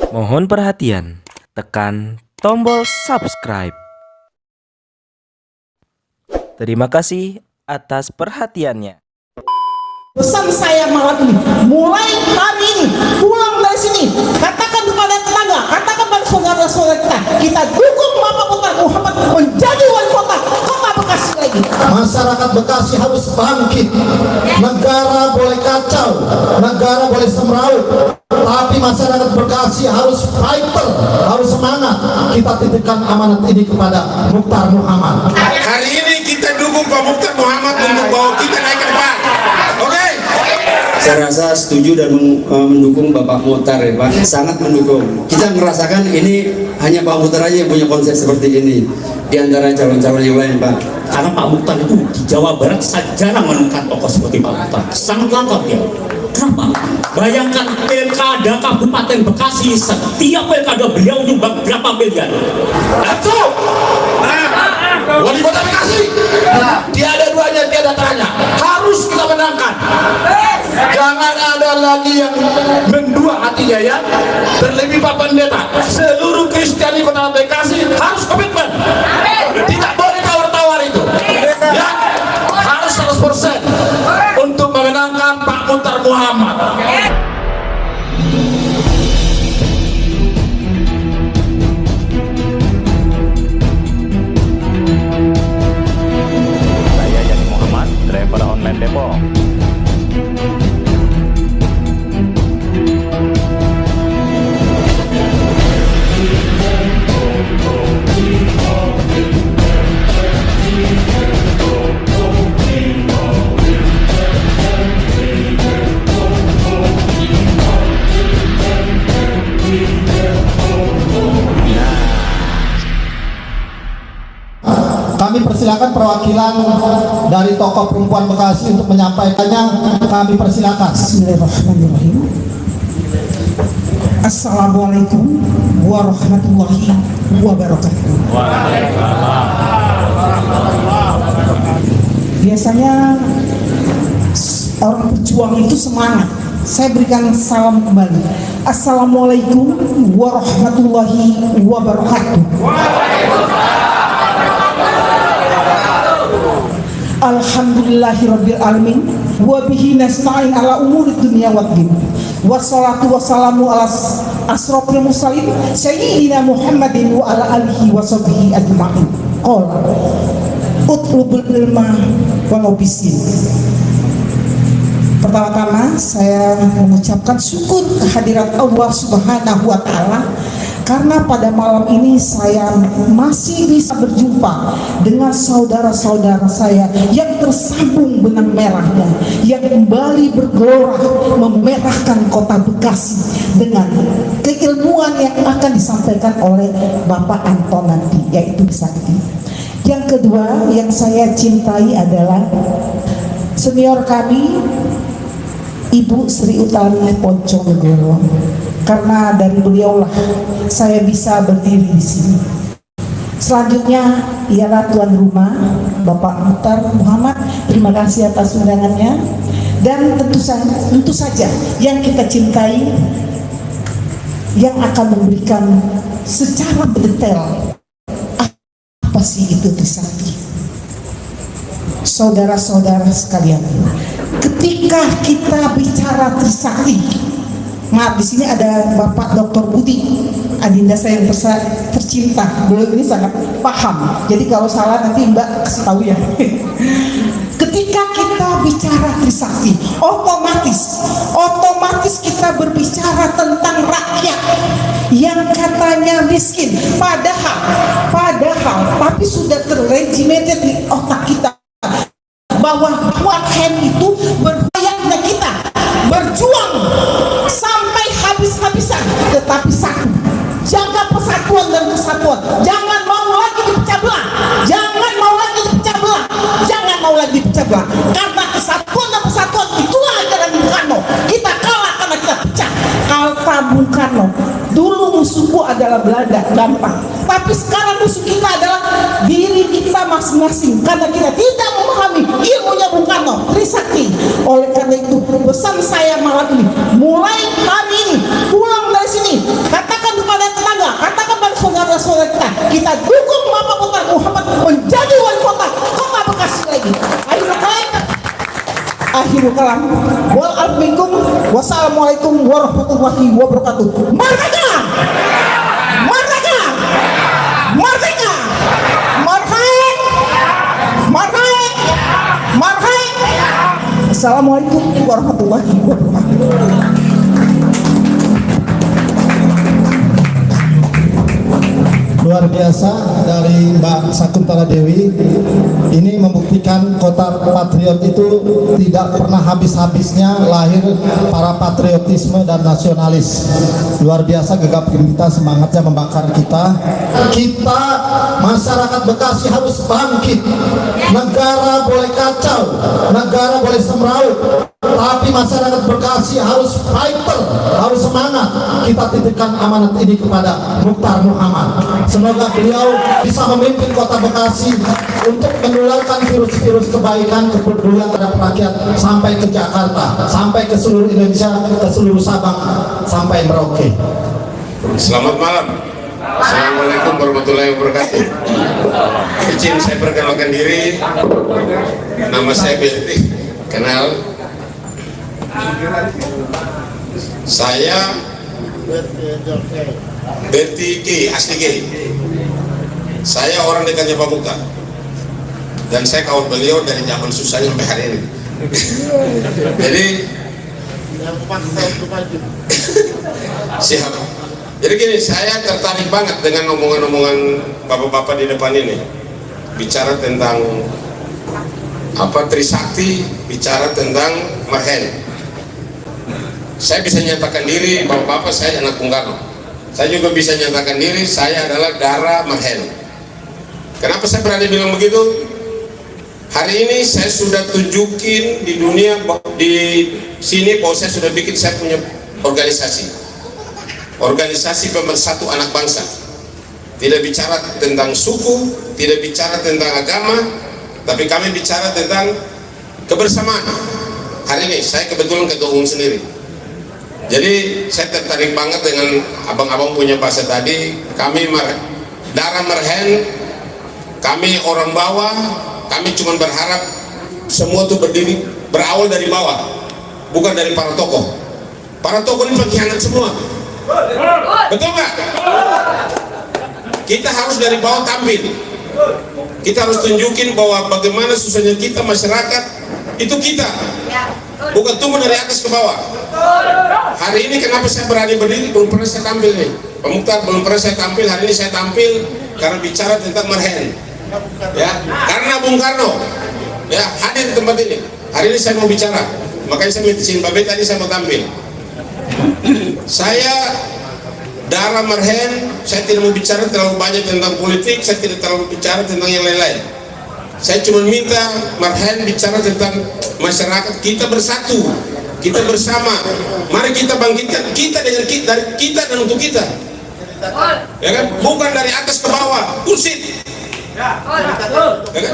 Mohon perhatian, tekan tombol subscribe. Terima kasih atas perhatiannya. Pesan saya malam ini, mulai hari ini, pulang dari sini, katakan kepada tetangga, katakan pada saudara-saudara kita dukung Bapak Muhtar Muhammad menjadi wali kota Bekasi lagi. Masyarakat Bekasi harus bangkit. Negara boleh kacau, negara boleh semeraut, tapi masyarakat Bekasi harus fighter, harus semangat. Kita titipkan amanat ini kepada Muhtar Muhammad. Hari ini kita dukung Pak Muhtar Muhammad untuk bawa kita naik ke depan. Oke? Saya rasa setuju dan mendukung Bapak Muhtar ya Pak, sangat mendukung. Kita merasakan ini hanya Pak Muhtar aja yang punya konsep seperti ini di antara calon-calon yang lain Pak. Karena Pak Muhtar itu di Jawa Barat saya jarang menemukan tokoh seperti Pak Muhtar, sangat lengkap ya. Kenapa? Bayangkan pilkada Kabupaten Bekasi, setiap pilkada beliau nyumbang berapa miliar. Satu, wali kota Bekasi, tiada duanya, tiada teranya, harus kita menangkan. Jangan ada lagi yang mendua hatinya ya. Terlebih Pak Pendeta, seluruh Kristiani kota Bekasi harus komitmen. Tidak boleh tawar-tawar itu. Ya, harus 100% untuk memenangkan Pak Muhtar Muhammad. Saya Yani Muhammad, driver online Depok. Kami persilakan perwakilan dari tokoh perempuan Bekasi untuk menyampaikannya. Kami persilakan. Bismillahirrahmanirrahim. Assalamualaikum warahmatullahi wabarakatuh. Biasanya orang berjuang itu semangat. Saya berikan salam kembali. Assalamualaikum warahmatullahi wabarakatuh. Alhamdulillahirabbil alamin wa bihi nasta'in ala umurid dunya waddin. Wassalatu wassalamu ala asrofil mursalin sayyidina Muhammadin wa ala alihi wa sahbihi ajma'in. Qala utlubul ilma wa ngobisin. Pertama-tama saya mengucapkan syukur kehadirat Allah Subhanahu wa taala karena pada malam ini saya masih bisa berjumpa dengan saudara-saudara saya yang tersambung benang merahnya, yang kembali bergelora memerahkan kota Bekasi dengan keilmuan yang akan disampaikan oleh Bapak Anton nanti, yaitu Sakti. Yang kedua yang saya cintai adalah senior kami, Ibu Sri Utami Ponconegoro. Karena dari beliaulah saya bisa berdiri di sini. Selanjutnya ialah tuan rumah Bapak Muhtar Muhammad. Terima kasih atas undangannya. Dan tentu saja yang kita cintai, yang akan memberikan secara detail apa sih itu Trisakti. Saudara-saudara sekalian, ketika kita bicara Trisakti, maaf di sini ada Bapak Dr. Budi, adinda saya yang tercinta. Beliau ini sangat paham. Jadi kalau salah nanti Mbak kasih tahu ya. Ketika kita bicara Trisakti, otomatis kita berbicara tentang rakyat yang katanya miskin. Padahal, tapi sudah terregimented di otak kita bahwa buat hand itu berbayarnya kita berjuang sampai habis-habisan, tetapi satu, jaga persatuan dan kesatuan. Jangan mau lagi dipecah belah, jangan mau lagi dipecah belah, jangan mau lagi dipecah belah. Karena kesatuan dan persatuan itulah ajaran Bung Karno. Kita kalah karena kita pecah. Kata Bung Karno, dulu musuhku adalah Belanda, gampang. Tapi sekarang musuh kita adalah diri kita masing-masing, karena kita tidak memahami ilmunya Bung Karno, Trisakti. Oleh karena itu pesan saya malam ini, mulai hari ini, pulang dari sini, katakan akhirul kalam. Wassalamualaikum warahmatullahi wabarakatuh. Merdeka! Merdeka! Merdeka! Merdeka! Merdeka! Merdeka! Assalamualaikum warahmatullahi wabarakatuh. Luar biasa dari Mbak Sakuntala Dewi. Ini membuktikan Kota Patriot itu tidak pernah habis-habisnya lahir para patriotisme dan nasionalis. Luar biasa gegap gempita semangatnya membakar kita. Kita masyarakat Bekasi harus bangkit. Negara boleh kacau, negara boleh semeraut, tapi masyarakat Bekasi harus fighter, harus semangat. Kita titipkan amanat ini kepada Mukhtar Muhammad. Semoga beliau bisa memimpin Kota Bekasi untuk menularkan virus-virus kebaikan, kepedulian terhadap rakyat sampai ke Jakarta, sampai ke seluruh Indonesia, ke seluruh Sabang, sampai Merauke. Selamat malam. Assalamualaikum warahmatullahi wabarakatuh. Izin saya perkenalkan diri. Nama saya Berti. Kenal. Saya Berti G, asli G. Saya orang dekatnya Pak Mukhtar. Dan saya kawan beliau dari zaman susah sampai hari ini. Jadi siap. Jadi gini, saya tertarik banget dengan omongan-omongan bapak-bapak di depan ini. Bicara tentang apa Trisakti, bicara tentang Marhen. Saya bisa nyatakan diri, bapak-bapak saya anak Bung Karno. Saya juga bisa nyatakan diri, saya adalah darah Marhen. Kenapa saya berani bilang begitu? Hari ini saya sudah tunjukin di dunia, di sini bahwa saya sudah bikin, saya punya organisasi pemersatu anak bangsa. Tidak bicara tentang suku, tidak bicara tentang agama, tapi kami bicara tentang kebersamaan. Hari ini saya kebetulan ketua umum sendiri. Jadi saya tertarik banget dengan abang-abang punya bahasa tadi. Kami darah Marhen, kami orang bawah, kami cuma berharap semua itu berdiri, berawal dari bawah, bukan dari para tokoh. Para tokoh ini pengkhianat semua. Betul nggak? Kita harus dari bawah tampil. Kita harus tunjukin bahwa bagaimana susahnya kita masyarakat itu kita, bukan tumbuh dari atas ke bawah. Hari ini kenapa saya berani berdiri? Belum pernah saya tampil nih, Pak Mukhtar, belum pernah saya tampil. Hari ini saya tampil karena bicara tentang Marhen, ya, karena Bung Karno, ya, hadir di tempat ini. Hari ini saya mau bicara, makanya saya minta izin Pak B tadi saya mau tampil. Saya darah Marhen, saya tidak mau bicara terlalu banyak tentang politik, saya tidak terlalu bicara tentang yang lain-lain. Saya cuma minta Marhen bicara tentang masyarakat kita bersatu, kita bersama. Mari kita bangkitkan kita dengan kita, dari kita dan untuk kita, ya kan? Bukan dari atas ke bawah, kursit, ya kan?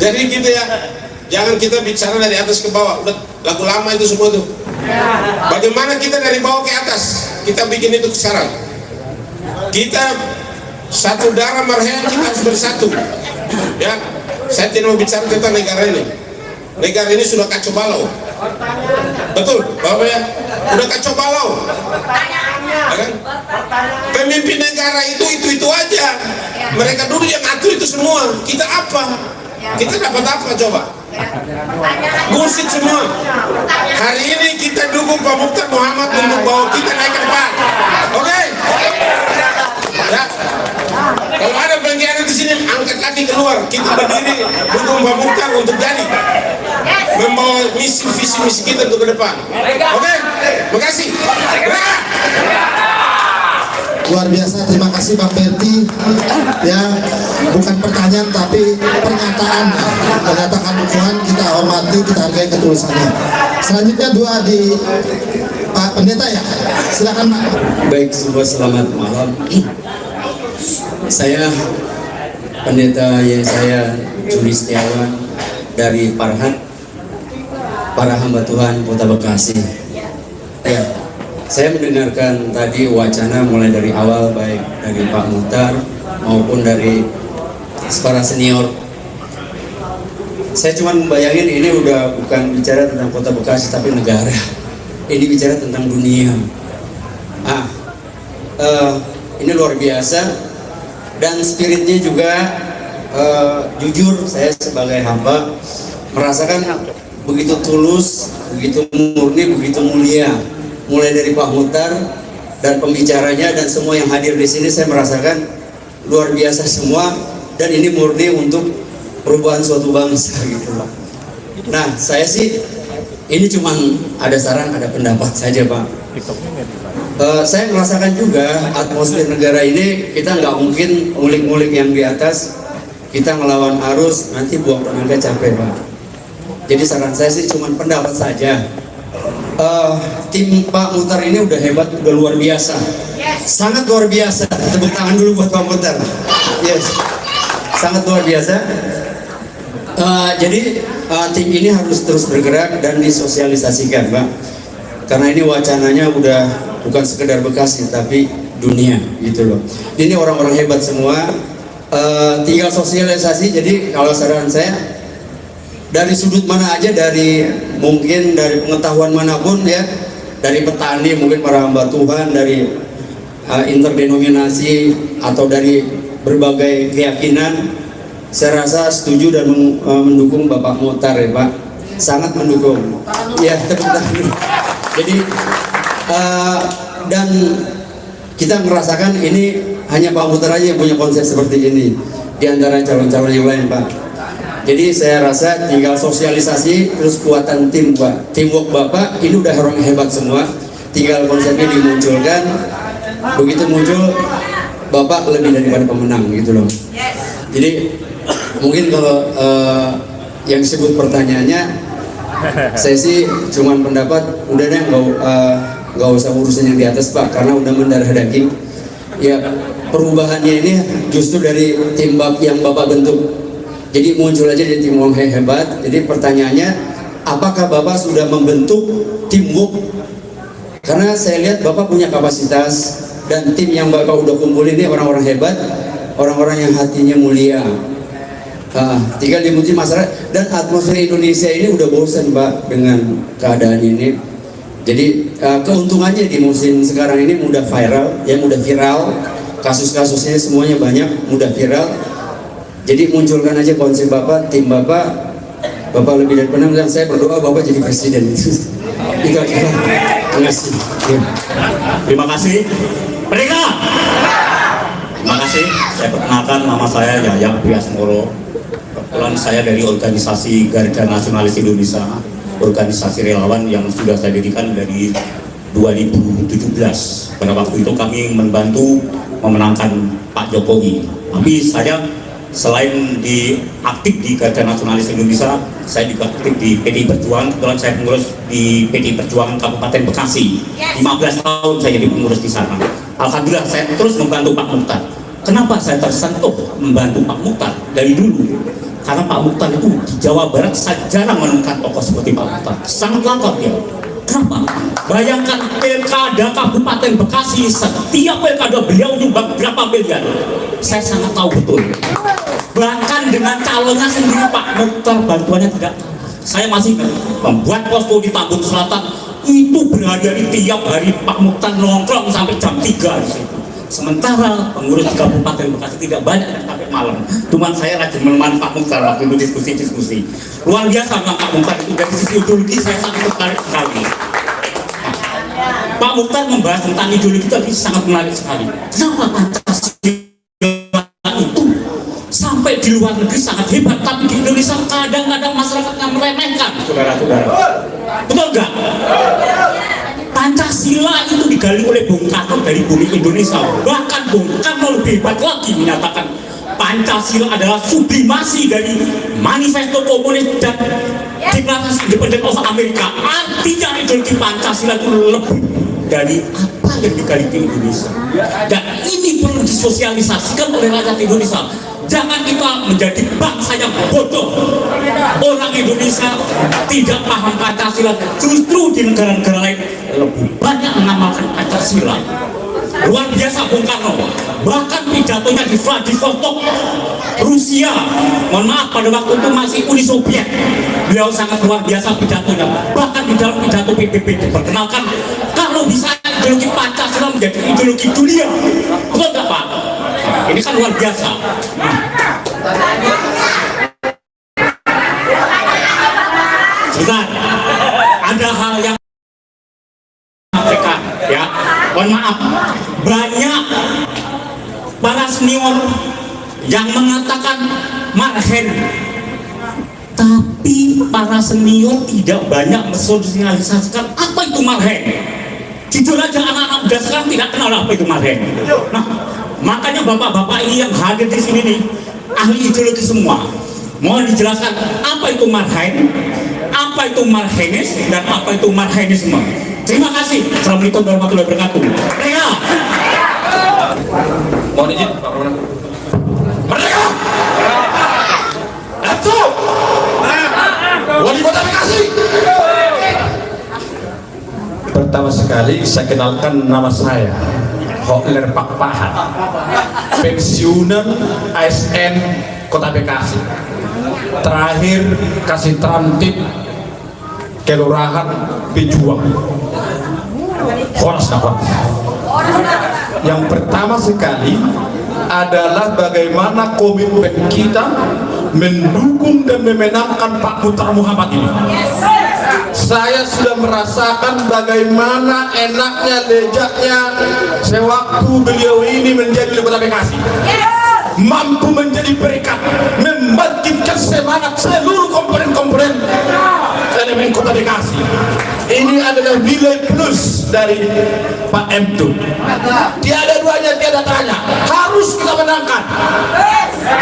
Jadi gitu ya. Jangan kita bicara dari atas ke bawah, udah lagu lama itu semua tuh. Bagaimana kita dari bawah ke atas, kita bikin itu sekarang. Kita satu darah Marhen, kita harus bersatu. Ya, saya tidak mau bicara tentang negara ini. Negara ini sudah kacau balau. Betul, Bapak ya? Udah kacau balau. Ya kan? Pemimpin negara itu aja. Mereka dulu yang atur itu semua. Kita apa? Kita dapat apa coba? Musik semua. Hari ini kita dukung Pak Mukhtar Muhammad untuk bawa kita naik ke depan. Oke? Ya. Kalau ada pengkhianat di sini, angkat kaki keluar. Kita berdiri dukung Pak Mukhtar untuk jadi membawa misi visi misi kita untuk ke depan. Oke? Makasih. Luar biasa, terima kasih Bang Berti. Ya, bukan pertanyaan tapi pernyataan, menyatakan dukungan, kita hormati, kita hargai ketulusannya. Selanjutnya dua di Pak Pendeta ya, silakan Pak. Baik, semua selamat malam. Saya Pendeta Yesaya Juli Setiawan dari Parhat, para hamba Tuhan Kota Bekasi. Ya, saya mendengarkan tadi wacana mulai dari awal, baik dari Pak Mukhtar maupun dari para senior. Saya cuma membayangin ini udah bukan bicara tentang kota Bekasi tapi negara. Ini bicara tentang dunia. Ini luar biasa dan spiritnya juga jujur saya sebagai hamba merasakan begitu tulus, begitu murni, begitu mulia. Mulai dari Pak Muhtar dan pembicaranya dan semua yang hadir di sini saya merasakan luar biasa semua dan ini murni untuk perubahan suatu bangsa gitu Pak. Nah saya sih ini cuma ada saran, ada pendapat saja Pak. Saya merasakan juga atmosfer negara ini kita nggak mungkin ngulik-ngulik yang di atas, kita ngelawan arus nanti buang tenaga capek Pak. Jadi saran saya sih cuma pendapat saja. Tim Pak Muhtar ini udah hebat, udah luar biasa, sangat luar biasa. Tepuk tangan dulu buat Pak Muhtar. Yes, sangat luar biasa. Jadi tim ini harus terus bergerak dan disosialisasikan Pak, karena ini wacananya udah bukan sekedar Bekasi tapi dunia gitu loh. Ini orang-orang hebat semua, tinggal sosialisasi. Jadi kalau saran saya dari sudut mana aja, dari mungkin dari pengetahuan manapun ya, dari petani mungkin para hamba Tuhan, dari interdenominasi atau dari berbagai keyakinan, saya rasa setuju dan mendukung Bapak Muhtar ya Pak, sangat mendukung. Ya tepuk tangan. Jadi dan kita merasakan ini hanya Pak Muhtar aja yang punya konsep seperti ini di antara calon-calon yang lain Pak. Jadi saya rasa tinggal sosialisasi terus kuatan tim Pak, teamwork Bapak ini udah orang hebat semua, tinggal konsepnya dimunculkan. Begitu muncul Bapak lebih daripada pemenang gitu loh. Jadi mungkin kalau yang disebut pertanyaannya, saya sih cuma pendapat udah deh nggak usah urusan yang di atas Pak, karena udah mendarah daging. Ya perubahannya ini justru dari tim yang Bapak bentuk. Jadi muncul aja di tim yang hebat. Jadi pertanyaannya, apakah Bapak sudah membentuk teamwork? Karena saya lihat Bapak punya kapasitas dan tim yang Bapak udah kumpulin ini orang-orang hebat, orang-orang yang hatinya mulia. Tinggal dimuji masyarakat dan atmosfer Indonesia ini udah bosan Pak dengan keadaan ini. Jadi keuntungannya di musim sekarang ini mudah viral, kasus-kasusnya semuanya banyak, mudah viral. Jadi munculkan aja konsep Bapak, tim Bapak lebih dari pemenang, dan saya berdoa Bapak jadi presiden. Itu aja. Terima kasih. Terima kasih. Mereka. Terima kasih. Saya perkenalkan, nama saya Yayang Priasmoro. Kebetulan saya dari organisasi Garda Nasionalis Indonesia, organisasi relawan yang sudah saya dirikan dari 2017. Pada waktu itu kami membantu memenangkan Pak Jokowi. Tapi saya selain aktif di Garda Nasionalis Indonesia, saya juga aktif di PDI Perjuangan. Kebetulan saya pengurus di PDI Perjuangan Kabupaten Bekasi. 15 tahun saya jadi pengurus di sana. Alhamdulillah saya terus membantu Pak Muhtar. Kenapa saya tersentuh membantu Pak Muhtar dari dulu? Karena Pak Muhtar itu di Jawa Barat saya jarang menemukan tokoh seperti Pak Muhtar. Sangat langka dia. Kenapa? Bayangkan pilkada Kabupaten Bekasi, setiap pilkada beliau nyumbang berapa miliar. Saya sangat tahu betul. Bahkan dengan calonnya sendiri Pak Muhtar bantuannya tidak. Saya masih membuat posko di Tambun Selatan, itu berhari-hari tiap hari Pak Muhtar nongkrong sampai jam 3 di situ. Sementara pengurus di Kabupaten Bekasi tidak banyak yang sampai malam. Cuman saya rajin menemani Pak Muhtar waktu itu diskusi-diskusi. Luar biasa Pak Muhtar itu, dari sisi ideologi saya sangat tertarik sekali. Pak Muhtar membahas tentang ideologi tadi sangat menarik sekali. Kenapa Pancasila itu sampai di luar negeri sangat hebat, tapi di Indonesia kadang-kadang masyarakatnya meremehkan, saudara-saudara. Betul nggak? Pancasila itu digali oleh Bung Karno dari bumi Indonesia. Bahkan Bung Karno lebih hebat lagi menyatakan Pancasila adalah sublimasi dari manifesto komunis dan deklarasi independen of Amerika. Artinya ideologi Pancasila itu lebih dari apa yang digali di Indonesia. Dan ini perlu disosialisasikan oleh rakyat Indonesia. Jangan kita menjadi bangsa yang bodoh. Orang Indonesia tidak paham Pancasila. Justru di negara-negara lain lebih banyak mengamalkan Pancasila. luar biasa Bung Karno. Bahkan pidatonya di Vladivostok, Rusia, mohon maaf pada waktu itu masih Uni Soviet, beliau sangat luar biasa pidatonya. Bahkan di dalam pidato PBB diperkenalkan kalau bisa ideologi Pancasila menjadi ideologi dunia. Betul nggak Pak? Ini kan luar biasa. Sebentar, ada hal yang sampaikan ya, mohon maaf, banyak para senior yang mengatakan marhen, tapi para senior tidak banyak mensosialisasikan apa itu marhen. Jujur aja anak-anak muda sekarang tidak kenal apa itu marhen. Nah, makanya bapak-bapak ini yang hadir di sini nih, ahli ideologi semua, mohon dijelaskan apa itu marhen, apa itu marhenis, dan apa itu marhenisme. Terima kasih. Assalamualaikum warahmatullahi wabarakatuh. Merdeka! Mohon izin Pak Pramono. Merdeka! Itu Wali Kota Bekasi. Pertama sekali saya kenalkan, nama saya Hotler Pak Pahat, pensiunan ASN Kota Bekasi. Terakhir kasih transit kelurahan Pejuang. Horas. Yang pertama sekali adalah bagaimana komitmen kita mendukung dan memenangkan Pak Muhtar Muhammad ini. Saya sudah merasakan bagaimana enaknya, lezatnya sewaktu beliau ini menjadi Kota Bekasi, mampu menjadi berikat, membangkitkan semangat seluruh komponen-komponen elemen Kota Bekasi. Ini adalah nilai plus dari Pak M. Tiada duanya, tiada tanya, harus kita menangkan.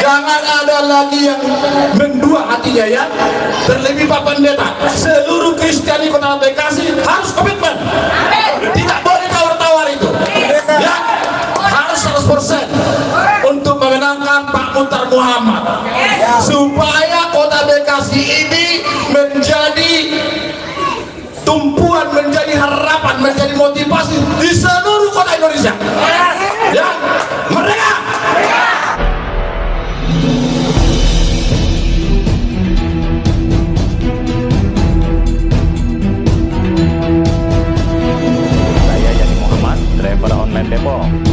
Jangan ada lagi yang mendua hatinya ya. Terlebih Pak Pendeta, seluruh Kristiani Kota Bekasi harus komitmen. Tidak boleh tawar-tawar itu ya, harus 100% untuk memenangkan Pak Muhtar Muhammad, supaya Kota Bekasi ini menjadi tumpuan, menjadi harapan, menjadi motivasi di seluruh kota Indonesia. Ya, merdeka! Saya Yani Muhammad, driver online Depok.